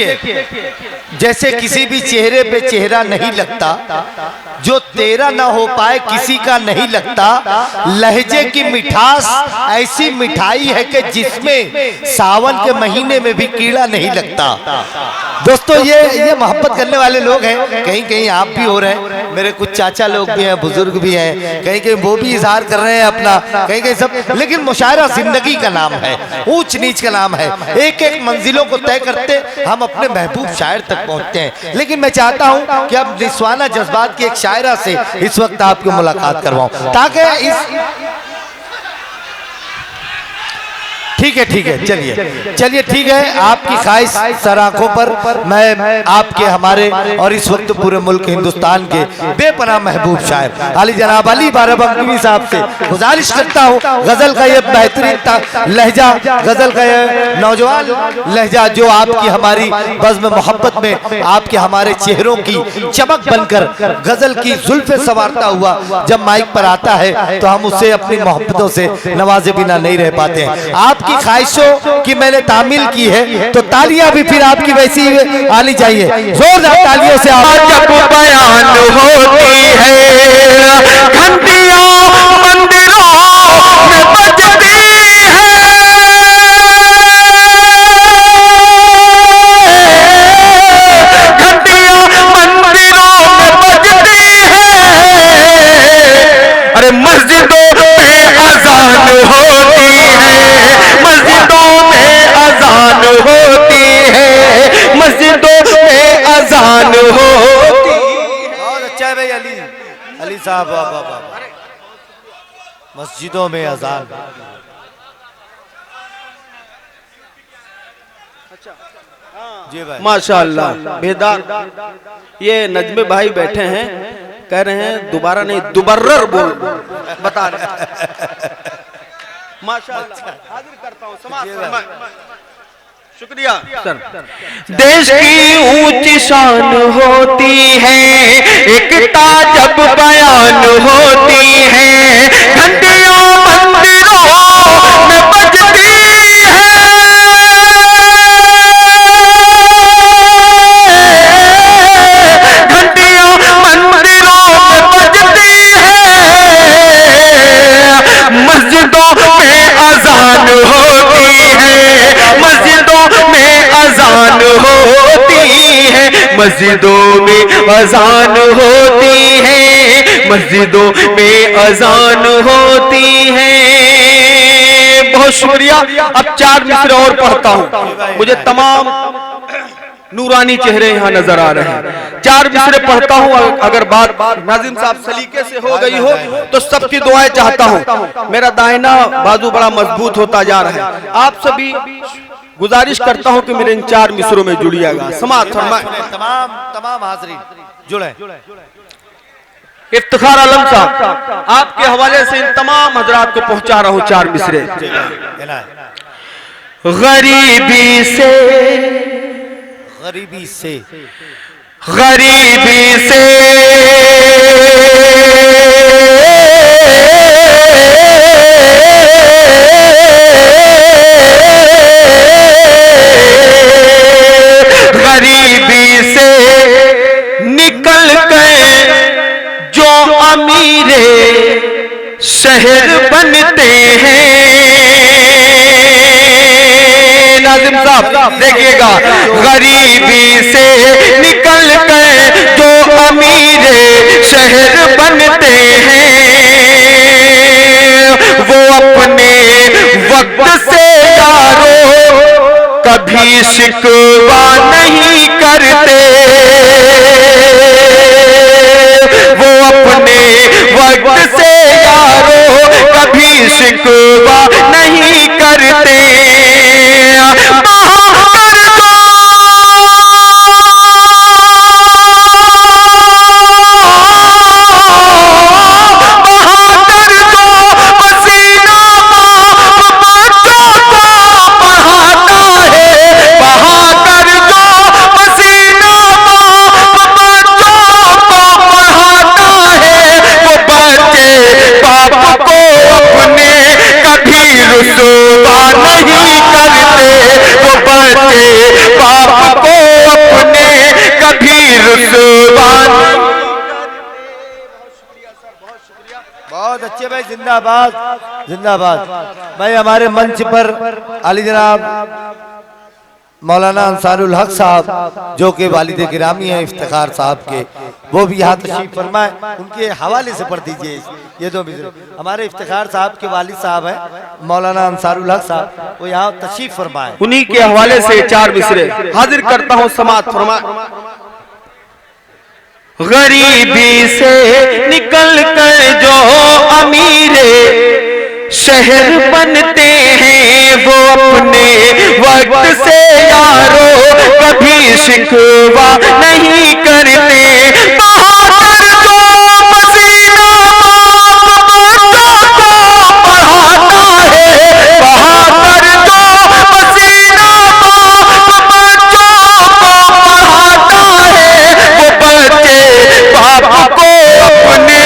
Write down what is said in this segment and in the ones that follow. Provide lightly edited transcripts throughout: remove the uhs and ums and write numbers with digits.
देखिए, जैसे किसी भी चेहरे पे चेहरा नहीं लगता, जो तेरा ना हो पाए किसी का नहीं लगता। लहजे की मिठास ऐसी मिठाई है कि जिसमें सावन के महीने में भी कीड़ा नहीं लगता। दोस्तों, ये मोहब्बत करने वाले लोग हैं। कहीं कहीं आप भी हो रहे हैं, मेरे कुछ चाचा लोग भी हैं, बुजुर्ग भी हैं, कहीं कहीं वो भी इजहार कर रहे हैं अपना, कहीं कहीं सब। लेकिन मुशायरा जिंदगी का नाम है, ऊंच नीच का नाम है। एक एक मंजिलों को तय करते हम अपने महबूब शायर तक पहुंचते हैं। लेकिन मैं चाहता हूं कि अब निस्वाना जज्बात की एक शायरा से इस वक्त आपको मुलाकात करवाऊं, ताकि इस ठीक है चलिए ठीक है। आपकी ख्वाहिश सर आंखों पर, मैं आपके हमारे और इस वक्त पूरे मुल्क हिंदुस्तान के बेपनाह महबूब शायर अली जनाब अली बाराबंकी साहब से गुजारिश करता हूँ, गजल का ये बेहतरीन लहजा, गजल का ये नौजवान लहजा जो आपकी हमारी बज़्म मोहब्बत में आपके हमारे चेहरों की चमक बनकर गजल की जुल्फे संवारता हुआ जब माइक पर आता है तो हम उससे अपनी मोहब्बतों से नवाजे बिना नहीं रह पाते हैं। आपकी ख्वाहिशों की मैंने तामील की है, तो तालियां भी फिर आपकी वैसी आनी चाहिए। जोरदार तालियों से जब बयान होती है घंटियां मंदिरों में बजती है, घंटियां मंदिरों में बजती है। अरे मस्जिदों में अजान होती है, मस्जिदों में अजान होती है, मस्जिदों में अजान होती है। बहुत अच्छा है भाई अली साहब, मस्जिदों में अजान। जी भाई माशाअल्लाह बेदार। ये नजमे भाई बैठे हैं, कह रहे हैं दोबारा नहीं दुबर्रर बोल बता रहे। माशाअल्लाह हाजिर करता हूँ समाज। शुक्रिया सर। देश की ऊंची शान होती है, एकता जब बयान होती है, घंटियां मंदिरों में बजती है, घंटियां मंदिरों में बजती है, मस्जिदों में अजान होती है, मस्जिदों में अजान होती है, मस्जिदों में अजान होती है, मस्जिदों में अजान होती है। बहुत शुक्रिया। अब 4 मिसरे और पढ़ता हूँ, मुझे तमाम नूरानी चेहरे यहाँ नजर आ रहे हैं। 4 मिसरे पढ़ता हूँ, अगर बात नाजिम साहब सलीके से हो गई हो तो सबकी दुआएं चाहता हूँ। मेरा दाहिना बाजू बड़ा मजबूत होता जा रहा है। आप सभी गुजारिश करता हूँ कि मेरे इन 4 मिसरों में जुड़िएगा। समाज तमाम हाज़रीन जुड़े। इफ्तिखार आलम साहब, आपके हवाले से इन तमाम हजरात को पहुंचा रहा हूँ 4 मिसरे। गरीबी से गरीबी से निकल गए जो अमीरे शहर बनते हैं। नाज़िम साहब देखिएगा, गरीबी से निकल गए जो अमीरे शहर बनते हैं, वो अपने वक्त से यारों कभी शिकवा नहीं करते, वो अपने वक्त से यारों कभी शिकवा नहीं करते। रुसवा भाई जिंदाबाद जिंदाबाद। भाई हमारे मंच पर अली जनाब मौलाना अंसारुल हक साहब जो कि वालिद गिरामी हैं इफ्तिखार साहब के, वो भी यहाँ तशरीफ फरमाए। उनके हवाले से पढ़ दीजिए ये दो मिसरे। हमारे इफ्तिखार साहब के वालिद साहब हैं मौलाना अंसारुल हक साहब, वो यहाँ तशरीफ फरमाए। उन्हीं के हवाले से 4 मिसरे हाजिर करता हूँ, समात फरमाए। गरीबी से निकल कर जो अमीरे शहर बनते हैं, वो अपने वक्त से यारो कभी शिकवा नहीं करते। बहादुर जो पसीना बच्चों को पढ़ाता है, बहादुर जो पसीना बच्चों को पढ़ाता है, वो बच्चे बाप को अपने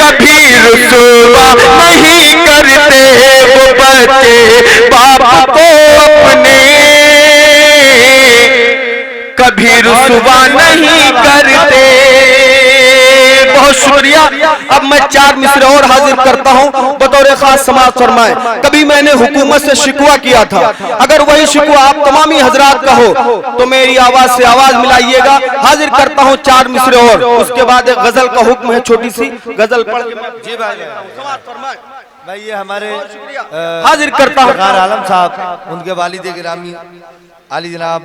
कभी रुसवा नहीं करते। वो बच्चे बाप को अपने कभी रुसवा नहीं करते। बहुत शुक्रिया। अब मैं 4 मिसरे और हाजिर करता हूं बतौर खास समाज फरमाए। कभी मैंने हुकूमत से शिकवा किया था, अगर वही शिकवा आप तमामी हजरात का हो तो मेरी आवाज से आवाज मिलाइएगा। हाजिर करता हूं 4 मिसरे और, उसके बाद एक गजल का हुक्म है, छोटी सी गजल पढ़ के जी भाई भाई ये हमारे हाजिर करता हूं आलम साहब, उनके वालिद गिरामी अली जनाब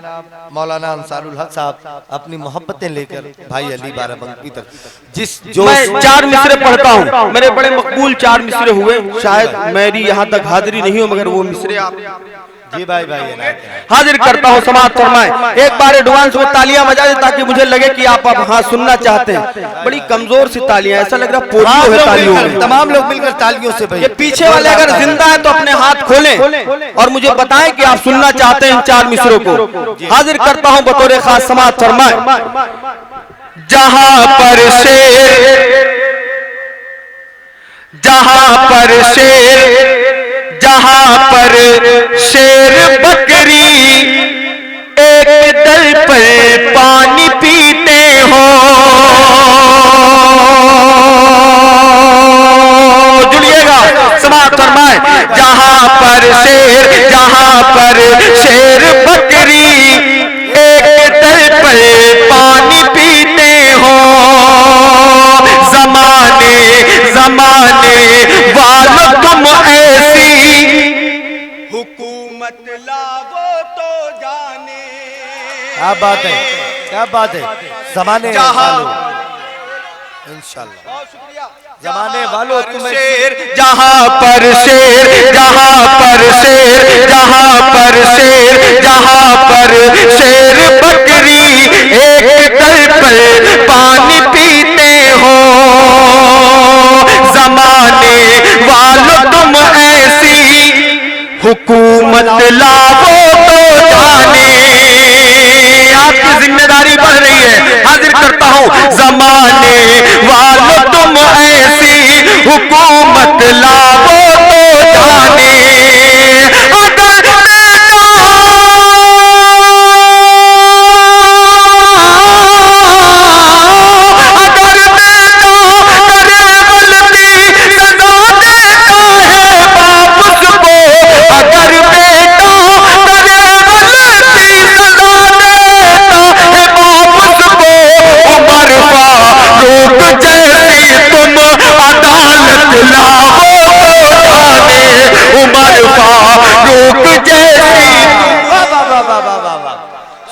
मौलाना अंसारुल हक साहब अपनी मोहब्बतें लेकर भाई अली बाराबंकी तक जिस जो मैं 4 मिसरे पढ़ता हूँ। मेरे बड़े मकबूल 4 मिसरे हुए, शायद मेरी यहाँ तक हाजिरी नहीं हो मगर वो मिसरे आप जी भाई हाजिर करता हूँ, समात फरमाए। एक बार एडवांस में तालियां बजा दे ताकि मुझे लगे कि आप अब हाँ सुनना चाहते हैं। बड़ी कमजोर सी तालियां, ऐसा लग रहा पोलियो है तालियों में। तमाम लोग मिलकर तालियों से भाई। ये पीछे वाले अगर जिंदा है तो अपने हाथ खोलें और मुझे बताएं कि आप सुनना चाहते हैं इन 4 मिसरों को। हाजिर करता हूँ बतौर खास, समात फरमाए। जहां पर शेर बकरी एक दल पर पानी पीते हो, जुड़िएगा समात फरमाए। जहां पर शेर बकरी एक दल पर पानी पीते हो, जमाने वालों तुम ऐसी हुकूमत लावो तो जाने। क्या बात है, क्या बात है। जमाने वालों इंशाल्लाह, जमाने वालों तुम्हें शेर जहां पर शेर बकरी एक दल पर पानी पीते हो, जमाने वालों तुम ऐसी हुकूमत लावो तो जाने। आपकी जिम्मेदारी बढ़ रही है, हाजिर करता हूं। जमाने वालों तुम ऐसी हुकूमत लावो तो जाने।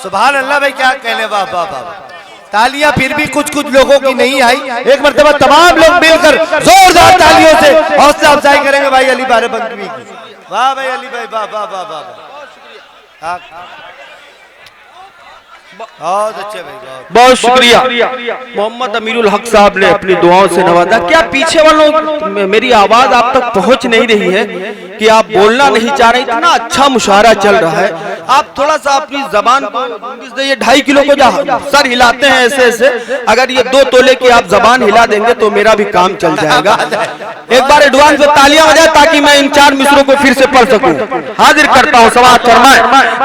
सुभान अल्लाह भाई, क्या कहने। वाह वाह वाह। तालियां फिर भी कुछ लोगों की नहीं आई। एक मर्तबा तमाम लोग मिलकर जोरदार तालियों से हौसला अफजाई करेंगे भाई अली बाराबंकी की। वाह भाई अली भाई, वाह वाह वाह वाह। बहुत अच्छे भाई, बहुत शुक्रिया। मोहम्मद अमीरुल हक साहब ने अपनी दुआओं से नवाजा। क्या पीछे वालों मेरी आवाज आप तक पहुंच नहीं रही है कि आप बोलना नहीं चाह रहे? इतना अच्छा मुशायरा चल रहा है, आप थोड़ा सा अपनी जबान को 2.5 किलो को सर हिलाते हैं ऐसे ऐसे, अगर ये 2 तोले की आप जबान हिला देंगे तो मेरा भी काम चल जाएगा। एक बार एडवांस में तालियां बजाए ताकि मैं इन 4 मिसरों को फिर से पढ़ सकूं। हाजिर करता हूं, समाअत फरमाए।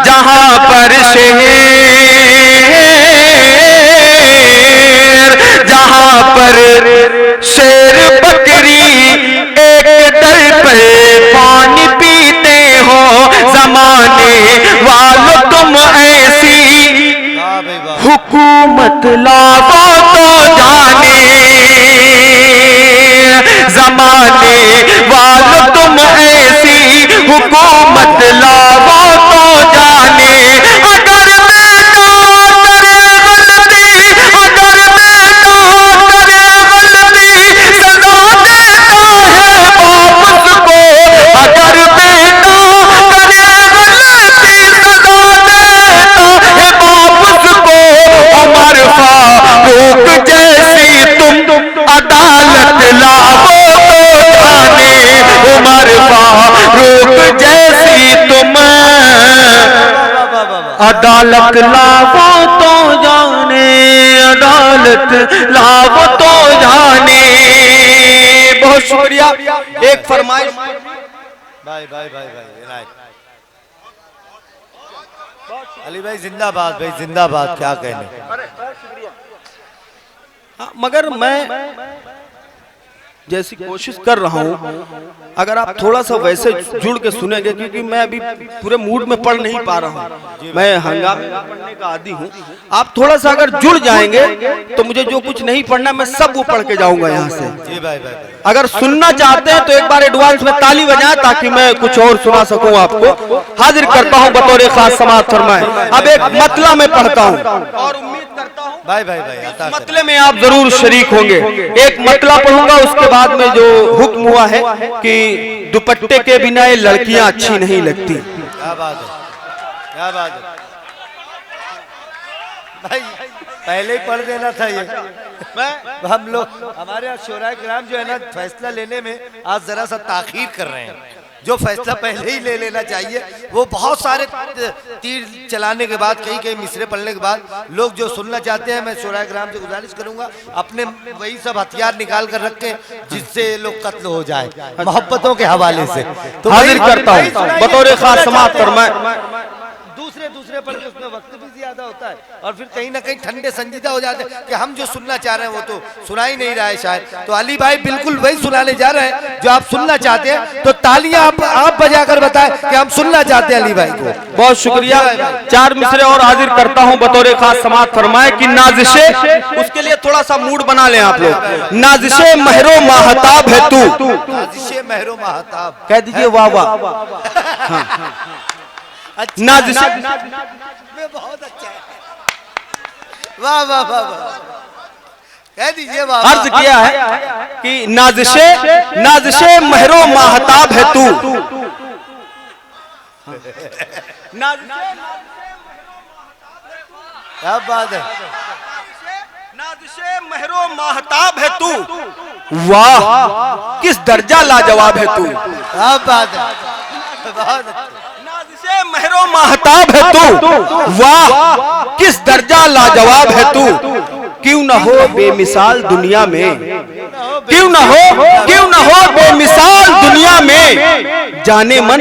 जहां पर शेर बकरी एक हुकूमत लाओ तो जाने जमाने वालों तुम ऐसी हुकूमत लाओ तो जाने। अगर मैं ना करे गलती, अगर मैं ना करे गलती, सजा देता है बाप उसको। अगर मैं ना करे गलती, सजा देता है बाप उसको। उमर फारूक जैसी तुम अदालत लाओ तो जाने। उमर फारूक जैसी तुम अदालत लाओ तो जाने। अदालत लाओ तो जाने। बहुत शुक्रिया। एक फरमाइश भाई इनायत। अली भाई जिंदाबाद, भाई जिंदाबाद, क्या कहने। मगर मैं जैसी कोशिश कर रहा हूँ, अगर आप थोड़ा सा वैसे जुड़ के सुनेंगे, क्योंकि मैं अभी पूरे मूड में पढ़ नहीं पा रहा हूँ, मैं हंगामे में पढ़ने का आदी हूँ। आप थोड़ा सा अगर जुड़ जाएंगे तो मुझे जो कुछ नहीं पढ़ना मैं सब वो पढ़ के जाऊंगा यहाँ से। जी भाई। अगर सुनना चाहते हैं तो एक बार एडवांस में ताली बजाएं ताकि मैं कुछ और सुना सकूं आपको। हाजिर करता हूं बतौर खास समाअत फरमाएं। अब एक मतला में पढ़ता हूं और उम्मीद करता हूं भाई मतले में आप जरूर शरीक होंगे। एक मतला पढ़ूंगा, उसके बाद में जो हुक्म हुआ है कि दुपट्टे के बिना ये लड़कियां अच्छी नहीं लगती। क्या बात है, क्या बात है भाई, पहले ही पढ़ देना था ये। हम लोग हमारे यहाँ शोराए किराम जो है ना, फैसला लेने में आज जरा सा ताखीर कर रहे हैं। जो फैसला पहले ही ले लेना चाहिए, वो बहुत सारे तीर चलाने के बाद, कई मिसरे पढ़ने के बाद लोग जो सुनना चाहते हैं, मैं शोराए किराम से गुजारिश करूंगा अपने वही सब हथियार निकाल कर रखें जिससे लोग कत्ल हो जाए मोहब्बतों के हवाले से। तो हाजिर करता हूँ बतौर खास समाअत फरमाएं। दूसरे पढ़ के उसमें वक्त भी ज्यादा होता है और फिर कहीं ना कहीं ठंडे संजीदा हो जाते हैं कि हम जो सुनना चाह रहे हैं वो तो सुना ही नहीं रहा है शायद। तो अली भाई बिल्कुल वही सुनाने जा रहे हैं जो आप सुनना चाहते हैं। तो तालियां आप बजाकर बताएं कि हम सुनना चाहते हैं अली भाई को। बहुत शुक्रिया। चार मिसरे और हाजिर करता हूं बतौर खास समाअत फरमाए कि नाज़िशे, उसके लिए थोड़ा सा मूड बना लें आप लोग। नाज़िशे महरो माहताब है तू। नाज़िशे महरो माहताब कह दीजिए वाह वाह। नाज़िशे बहुत अच्छा है, वाह वाह वाह वाह, कह दीजिए वाह। अर्ज किया है कि नाज़िशे महरो माहताब है तू। क्या बात है, नाज़िशे महरो माहताब है तू। वाह किस दर्जा लाजवाब है तू। क्या बात है, बहुत महरो माहताब है तू। वाह किस दर्जा लाजवाब है तू। क्यों न हो बेमिसाल दुनिया में, क्यों न हो बेमिसाल दुनिया में जाने मन।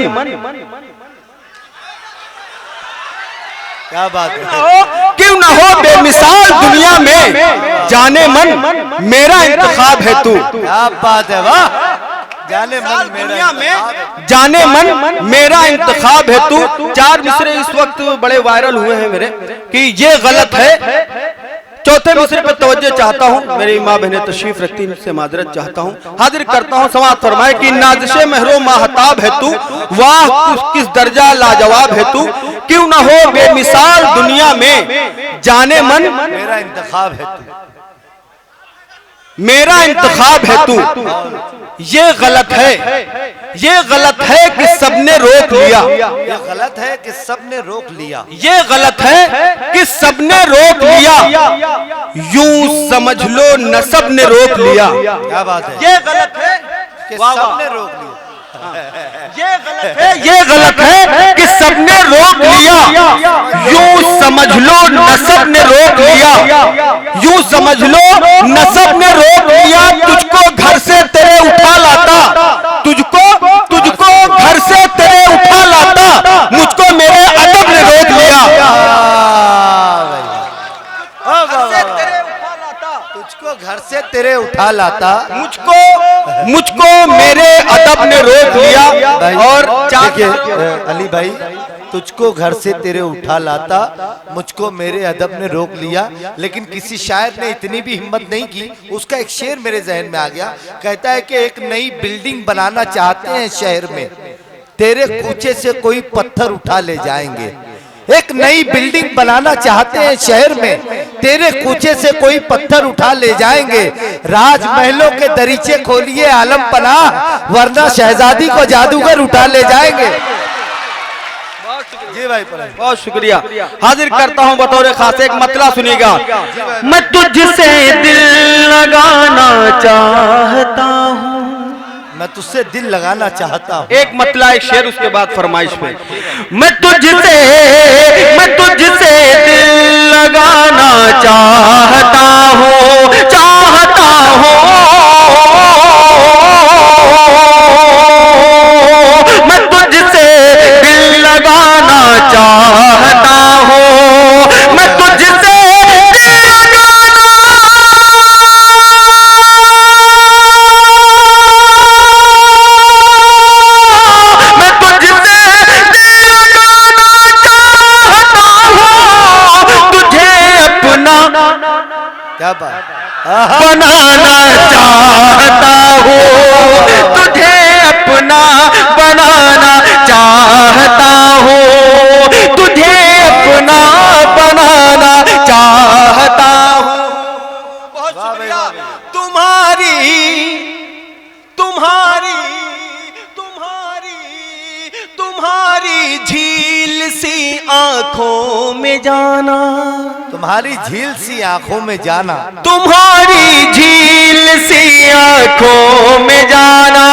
क्या बात है, क्यों न हो बेमिसाल दुनिया में जाने मन मेरा इंतखाब है तू। क्या बात है, वाह। जाने मन मेरा इंतखाब है तू। चार मिसरे इस वक्त बड़े वायरल हुए हैं मेरे कि ये गलत है। चौथे मिसरे पर तवज्जो चाहता हूँ, मेरी माँ बहनें तशरीफ रखती से माजरत चाहता हूँ। हाजिर करता हूँ समाअत फरमाए कि नाज़िशे महरो माहताब है तू। वाह किस दर्जा लाजवाब है तू। क्यों न हो बेमिसाल दुनिया में जाने मन मेरा इंतखाब है तू। मेरा इंतखाब है तू। ये गलत है कि सबने रोक लिया। ये गलत है कि सबने रोक लिया। ये गलत है कि सबने रोक लिया। यूं समझ लो नसब ने रोक लिया। क्या बात है, ये गलत है कि सबने रोक लिया। ये गलत है कि सबने रोक लिया। यूं समझ लो नसब ने रोक लिया। यूं समझ लो नसब ने रोक लिया। तुझको घर से तेरे उठा लाता, तुझको घर से तेरे उठा लाता। मुझको मेरे अदब ने रोक लिया। तुझको घर से तेरे उठा लाता, मुझको मेरे अदब ने रोक लिया। और देखिए अली भाई, तुझको घर से तेरे उठा लाता, मुझको मेरे अदब ने रोक लिया। लेकिन किसी शायर ने इतनी भी हिम्मत नहीं की। उसका एक शेर मेरे जहन में आ गया, कहता है कि एक नई बिल्डिंग बनाना चाहते हैं शहर में, तेरे कूचे से कोई पत्थर उठा ले जाएंगे। एक नई बिल्डिंग बनाना चाहते हैं शहर में, तेरे कूचे से कोई पत्थर उठा ले जाएंगे। राजमहलों के दरीचे खोलिए आलम पनाह, वरना शहजादी को जादूगर उठा ले जाएंगे। जी भाई, बहुत शुक्रिया। हाजिर करता हूँ बतौर खास एक मतला सुनिएगा। मैं तुझसे दिल लगाना चाहता हूँ, मैं तुझसे दिल लगाना चाहता हूँ। एक मतला एक शेर, उसके बाद फरमाइश पे। मैं तुझसे दिल लगाना चाहता हूँ, चाहता हूँ। मैं तुझसे दिल लगाना चाहता हूँ, मैं तुझसे क्या बात, बनाना चाहता हूँ, तुझे अपना बनाना चाहता हूँ, तुझे अपना बनाना चाहता हूँ। बहुत शुक्रिया। तुम्हारी तुम्हारी तुम्हारी तुम्हारी झील सी आंखों में जाना, तुम्हारी झील सी आंखों में जाना, तुम्हारी झील सी आंखों में जाना,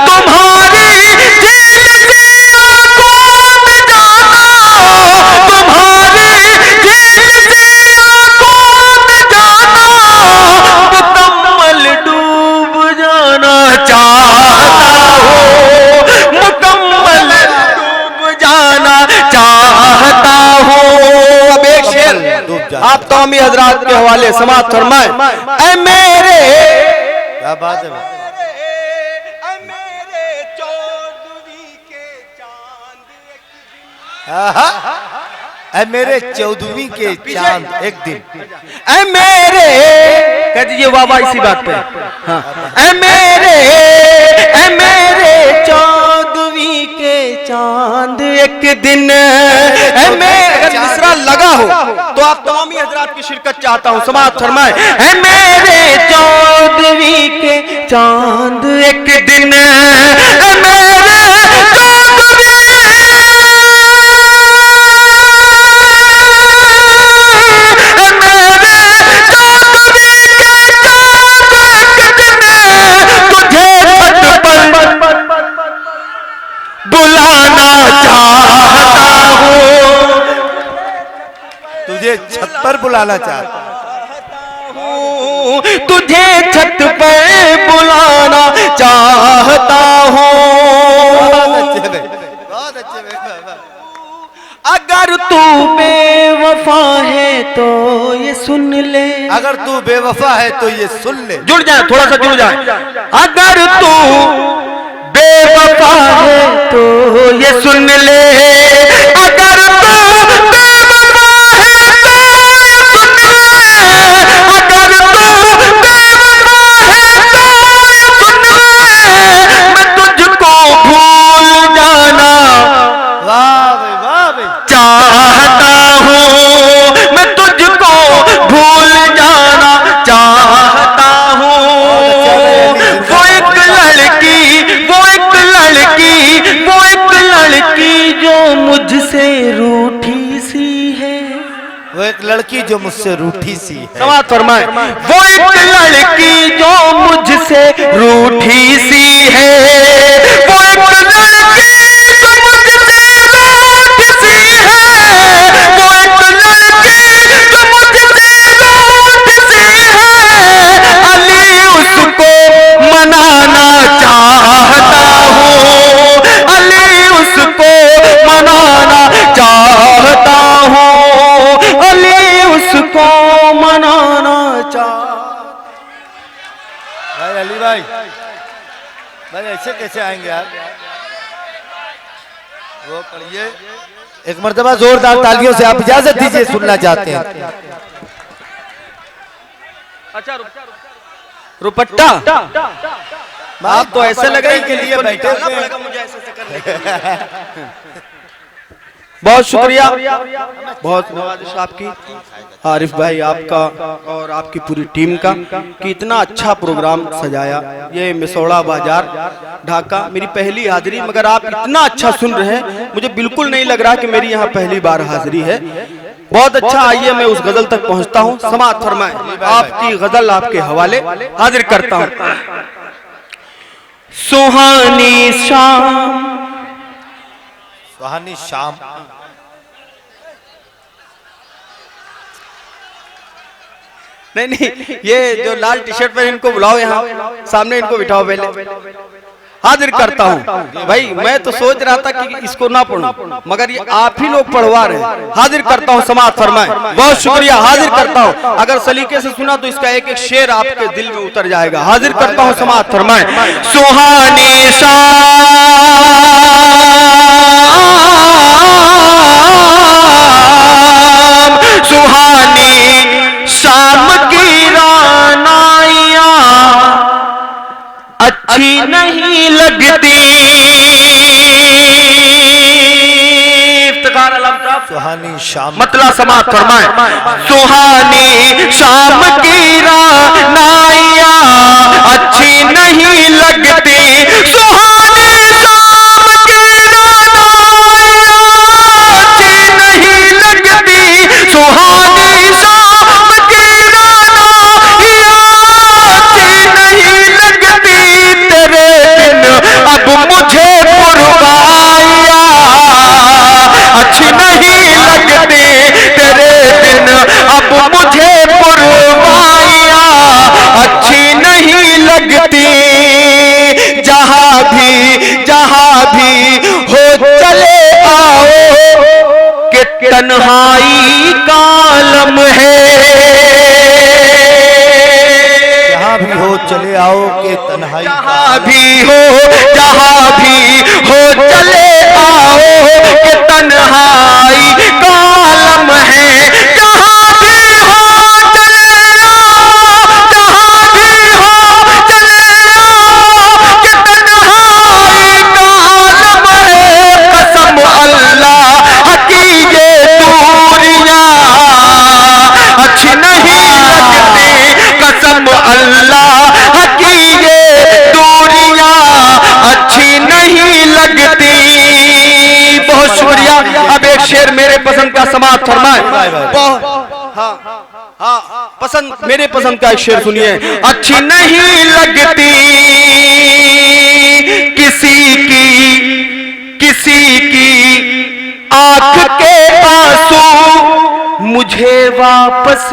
तुम्हारी झील सी आंखों में जाना, तुम्हारी झील सी आंखों में जाना, मुकम्मल डूब जाना चाहता हूँ, मुकम्मल डूब जाना चाहता हूँ। अब एक शेर आप तौमी हजरात के हवाले समाप्त फरमाए। ऐ मेरे, क्या बात है, मेरे चौदहवीं के चांद ऐ मेरे 14वीं के चांद एक दिन, ऐ मेरे, कह दीजिए वाह वाह इसी बात पे। हाँ, ऐ मेरे 14वीं के चांद एक दिन, ऐ मेरे, अगर मिसरा लगा हो तो आप तमामी हजरात की शिरकत चाहता हूँ, समाप्त फरमाए। ऐ मेरे 14वीं के चांद एक दिन, ऐ मेरे 14वीं, तुझे छत पर बुलाना चाहता हूँ, तुझे छत पर बुलाना चाहता हूँ। बहुत अच्छे अगर तू बेवफा है तो ये सुन ले, अगर तू बेवफा है तो ये सुन ले। जुड़ जाए, थोड़ा सा जुड़ जाए। अगर तू बेवफा है तो ये सुन ले, अगर तू बेवफा है तो ये सुन ले, अगर तू बेवफा है तो ये सुन ले, मैं तुझको भूल जाना वाह भाई, वाह भाई, चाहता हूँ, मैं तुझको भूल जाना चाहता हूँ। वो एक लड़की, वो एक लड़की, वो एक लड़की जो मुझसे रूठी सी है, वो एक लड़की जो मुझसे रूठी सी है। समाप्त फरमाए। वो एक लड़की जो मुझसे रूठी सी है, वो एक लड़की जो मुझसे रूठी सी है, वो एक लड़की जो मुझसे रूठी सी है, अली उसको मनाना चाहता हूँ, अली उसको मनाना चाहता हूँ, अली उसको मनाना चाहता। भाई अली भाई, भाई ऐसे कैसे आएंगे यार? वो पढ़िए। एक मर्तबा जोरदार तालियों से आप इजाजत दीजिए, सुनना चाहते हैं। अच्छा रुपट्टा, आप तो ऐसे लग रहे हैं के लिए बैठे पड़ेगा मुझे ऐसे करने बहुत शुक्रिया, बहुत नवाजिश आपकी, आरिफ भाई आपका और आपकी पूरी टीम का कि इतना अच्छा प्रोग्राम सजाया। ये मिसौड़ा बाजार ढाका मेरी पहली हाजिरी, मगर आप इतना अच्छा सुन रहे हैं, मुझे बिल्कुल नहीं लग रहा कि मेरी यहाँ पहली बार हाजिरी है। बहुत अच्छा। आइए मैं उस गजल तक पहुँचता हूँ। समाअत फरमाएं, आपकी गजल आपके हवाले हाजिर करता हूँ। सुहानी शाम, सुहानी शाम। नहीं, ये जो लाल टी शर्ट पर इनको बुलाओ, यहाँ सामने इनको बिठाओ, पहले हाजिर करता हूँ। भाई मैं तो सोच रहा था कि इसको ना पढ़ूं, मगर ये आप ही लोग पढ़वा रहे हैं। हाजिर करता हूँ, समाअत फरमाएं। बहुत शुक्रिया, हाजिर करता हूँ। अगर सलीके से सुना तो इसका एक एक शेर आपके दिल में उतर जाएगा। हाजिर करता हूँ, समाअत फरमाएं। सुहानी शाम, सुहानी शाम की रानाइयाँ अच्छी नहीं लगती। सुहानी शाम, मतलब समाअत फरमाएं। सुहानी शाम की रानाइयाँ अच्छी नहीं लगती। सुहानी शाम की रानाइयाँ अच्छी नहीं लगती। सुहानी शाम की रानाइयाँ अच्छी नहीं लगती। तेरे बिन अब मुझे पुरवाइयाँ अच्छी नहीं लगती। तेरे बिन अब मुझे पुरवाइयाँ अच्छी नहीं लगती। जहाँ भी हो चले आओ कि तन्हाई का आलम है। जहाँ भी हो चले आओ के तन्हाई। जहाँ भी हो चले आओ कि तन्हाई का आलम है। जहाँ भी हो चले आओ, जहाँ भी हो चले आओ कि तन्हाई का आलम है। कसम अल्लाह की ये दूरियां अच्छी नहीं लगती। कसम अल्लाह की ये दूरियां अच्छी नहीं लगती। बहुत शुक्रिया। अब एक शेर मेरे पसंद का समाअत फरमाएं। हाँ, पसंद, मेरे पसंद का एक शेर सुनिए। अच्छी नहीं लगती किसी की आंख के आंसू मुझे वापस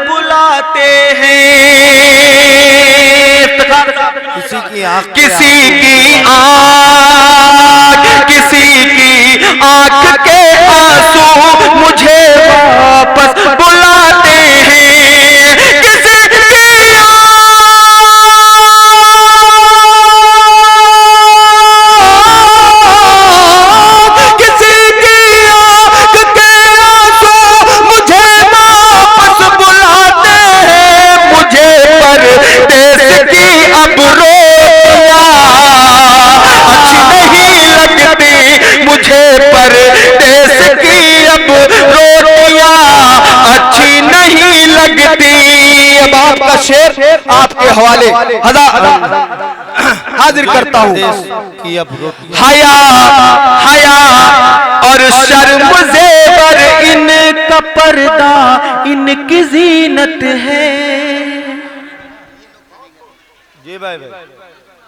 बुलाते हैं। किसी की आंख, किसी की आंख के आंसू मुझे वापस बुलाते हैं। किसी की आंख के आंसू मुझे वापस बुलाते हैं। मुझे परदेस की अब रोटियां अच्छी नहीं लगती। मुझे परदेस की अब रोटियां अच्छी नहीं लगती। अब आपका शेर आपके हवाले हाजिर करता हूँ। की अब रोटी। हया और शर्म ज़ेवर इनका पर्दा इनकी जीनत है। जी भाई।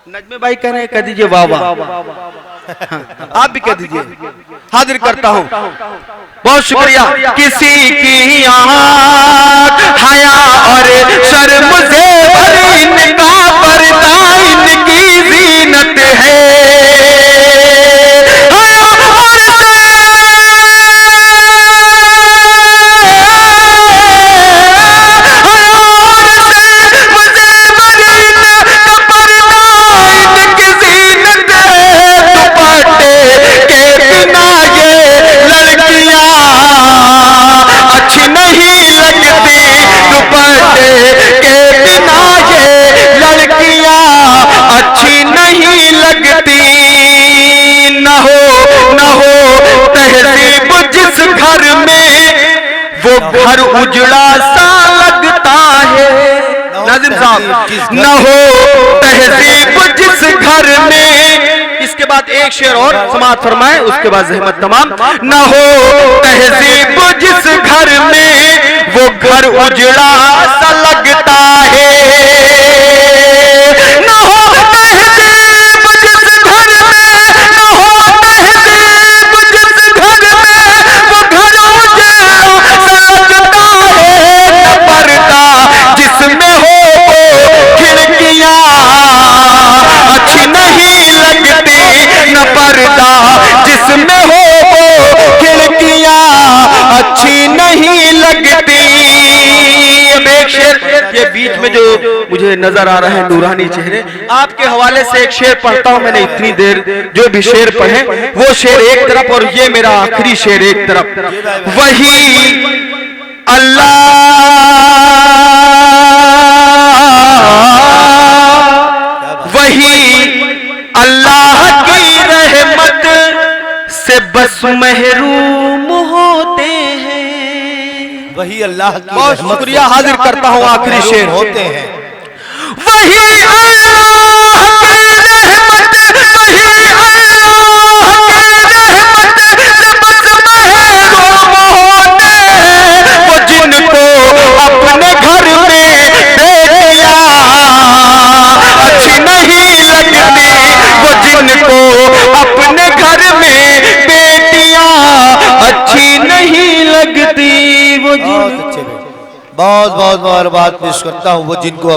नजमे भाई कह रहे हैं, कह दीजिए वाह वाह। आप भी कह दीजिए। हाजिर करता हूँ, बहुत शुक्रिया। किसी की आँख हया और शर्म ज़ेवर इनका पर्दा इनकी जीनत है। घर उजड़ा सा लगता है। नाज़िम साहब, न हो तहजीब जिस घर में, इसके बाद एक शेर और समाअत फरमाए, उसके बाद ज़हमत तमाम। न हो तहजीब जिस घर में वो घर उजड़ा सा लगता है। न हो तहजीब जिस घर में, न हो तहजीब जिस घर में वो घर उजड़ा सा लगता है। न पर्दा जिसमें हो खिड़कियां अच्छी नहीं लगती, न पर्दा जिसमें हो खिड़कियां अच्छी नहीं लगती। अब एक शेर ये बीच में जो मुझे नजर आ रहा है नूरानी चेहरे, आपके हवाले से एक शेर पढ़ता हूं। मैंने इतनी देर जो भी शेर पढ़े वो शेर एक तरफ और ये मेरा आखिरी शेर एक तरफ। वही अल्लाह वही अल्लाह की रहमत से बस महरूम होते हैं। वही अल्लाह की बहुत रहमत शुक्रिया, हाजिर करता हूं आखिरी शेर। होते हैं। वही अल्लाह की रहमत, वही अल्लाह की रहमत से बस महरूम होते हैं। वो जिनको अपने घर में बेटियां अच्छी नहीं लगती, वो जिनको अपने घर में बेटियां अच्छी नहीं लगती, वो बहुत अच्छे, बहुत बहुत मुबारकबाद पेश करता हूँ वो जिनको